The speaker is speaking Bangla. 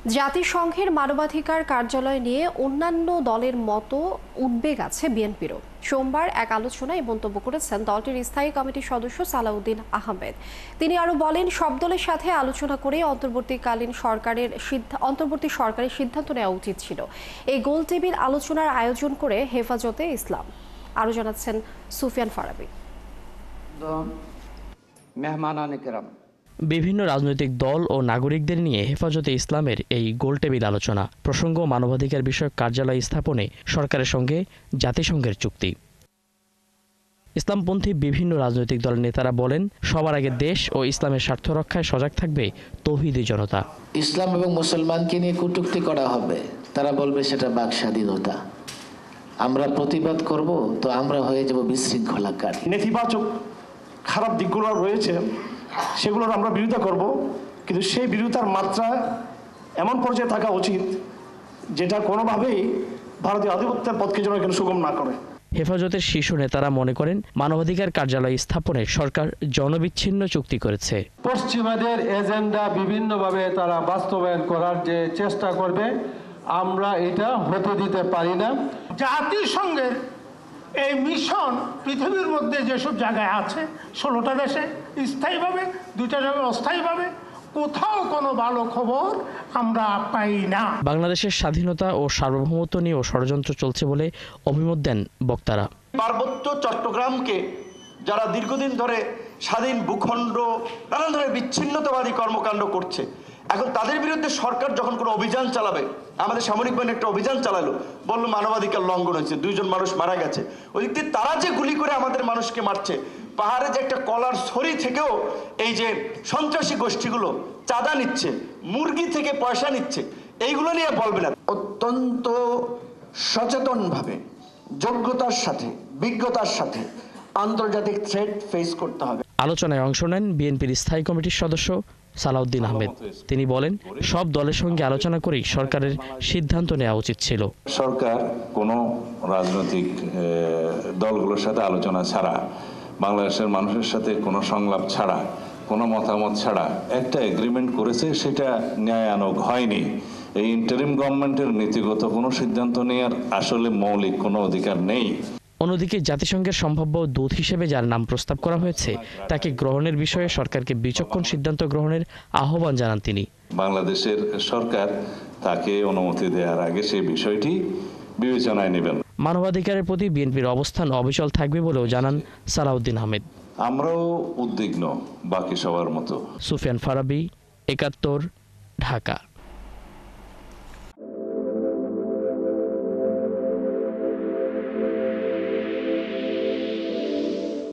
জাতিসংঘের মানবাধিকার কার্যালয় নিয়ে অন্যান্য দলের মতো উদ্বেগ আছে বিএনপিরও। সোমবার এক আলোচনায় মন্তব্য করেছেন দলটির স্থায়ী কমিটির সদস্য সালাউদ্দিন আহমেদ। তিনি আরও বলেন, সব দলের সাথে আলোচনা করে অন্তর্বর্তী সরকারের সিদ্ধান্ত নেওয়া উচিত ছিল। এই গোলটেবিল আলোচনার আয়োজন করে হেফাজতে ইসলাম। আরও জানাচ্ছেন সুফিয়ান ফারাবি। বিভিন্ন রাজনৈতিক দল ও নাগরিকদের নিয়ে হেফাজতে ইসলামের এই গোলটেবিল আলোচনা প্রসঙ্গ মানবাধিকার বিষয়ক কার্যালয় স্থাপনে সরকারের সঙ্গে জাতিসংঘের চুক্তি। ইসলামপন্থী বিভিন্ন রাজনৈতিক দলের নেতারা বলেন, সবার আগে দেশ ও ইসলামের স্বার্থ রক্ষায় সজাগ থাকবে তৌহিদি জনতা। ইসলাম এবং মুসলমানকে নিয়ে কটূক্তি করা হবে, তারা বলবে সেটা বাক স্বাধীনতা। আমরা প্রতিবাদ করব তো আমরা হয়ে যাব বিশৃঙ্খলাকার। নেতিবাচক খারাপ দিকগুলো রয়েছে, সেগুলোর আমরা বিরোধিতা করব, কিন্তু সেই বিরোধিতার মাত্রা এমন পর্যায়ে থাকা উচিত যেটা কোনোভাবেই ভারতীয় আধিপত্যের পথকে যেন এখানে সুগম না করে। হেফাজতের শীর্ষ নেতারা মনে করেন, মানবাধিকার কার্যালয় স্থাপনে সরকার জনবিচ্ছিন্ন চুক্তি করেছে। পশ্চিমাদের এজেন্ডা বিভিন্নভাবে তারা বাস্তবায়ন করার যে চেষ্টা করবে, আমরা এটা হতে দিতে পারি না। জাতিসংঘের এই মিশন পৃথিবীর মধ্যে যেসব জায়গায় আছে 16টা দেশে স্থায়ীভাবে, 2টা জায়গায় অস্থায়ীভাবে, কোথাও কোনো ভালো খবর আমরা পাই না। বাংলাদেশের স্বাধীনতা ও সার্বভৌমত্ব নিয়েও ষড়যন্ত্র চলছে বলে অভিমত দেন বক্তারা। পার্বত্য চট্টগ্রামকে যারা দীর্ঘদিন ধরে স্বাধীন ভূখণ্ড নানান ধরনের বিচ্ছিন্নতাবাদী কর্মকাণ্ড করছে, এখন তাদের বিরুদ্ধে সরকার যখন কোনো অভিযান চালাবে, আমাদের সামরিক বাহিনী একটা অভিযান চালালো, বললো মানবাধিকার লঙ্ঘন হয়েছে, 2 জন মানুষ মারা গেছে। ওই দিক দিয়ে তারা যে গুলি করে আমাদের মানুষকে মারছে, পাহাড়ে যে একটা কলার ছড়ি থেকেও এই যে সন্ত্রাসী গোষ্ঠীগুলো চাঁদা নিচ্ছে, মুরগি থেকে পয়সা নিচ্ছে, এইগুলো নিয়ে বলবে না। অত্যন্ত সচেতনভাবে, যোগ্যতার সাথে, বিজ্ঞতার সাথে আন্তর্জাতিক থ্রেট ফেস করতে হবে। আলোচনায় অংশ নেন বিএনপির স্থায়ী কমিটির সদস্য সালাউদ্দিন আহমেদ। তিনি বলেন, সব দলের সঙ্গে আলোচনা করেই সরকারের সিদ্ধান্ত নেওয়া উচিত ছিল। সরকার কোনো রাজনৈতিক দলগুলোর সাথে আলোচনা ছাড়া, বাংলাদেশের মানুষের সাথে কোনো সংলাপ ছাড়া, কোনো মতামত ছাড়া একটা এগ্রিমেন্ট করেছে, সেটা ন্যায়ানুগ হয়নি। এই ইন্টারিম গভর্নমেন্টের নীতিগত কোনো সিদ্ধান্ত নেওয়ার আসলে মৌলিক কোনো অধিকার নেই। অন্যদিকে জাতিসংঘের সম্ভাব্য দূত হিসেবে যার নাম প্রস্তাব করা হয়েছে, তাকে গ্রহণের বিষয়ে সরকারকে বিচক্ষণ সিদ্ধান্ত গ্রহণের আহ্বান জানান তিনি। বাংলাদেশের সরকার তাকে অনুমতি দেওয়ার আগে সেই বিষয়টি বিবেচনায় নেবেন। মানবাধিকারের প্রতি বিএনপির অবস্থান অবিচল থাকবে বলেও জানান সালাউদ্দিন আহমেদ। আমরাও উদ্বিগ্ন বাকি সবার মতো। সুফিয়ান ফারাবি, ৭১, ঢাকা।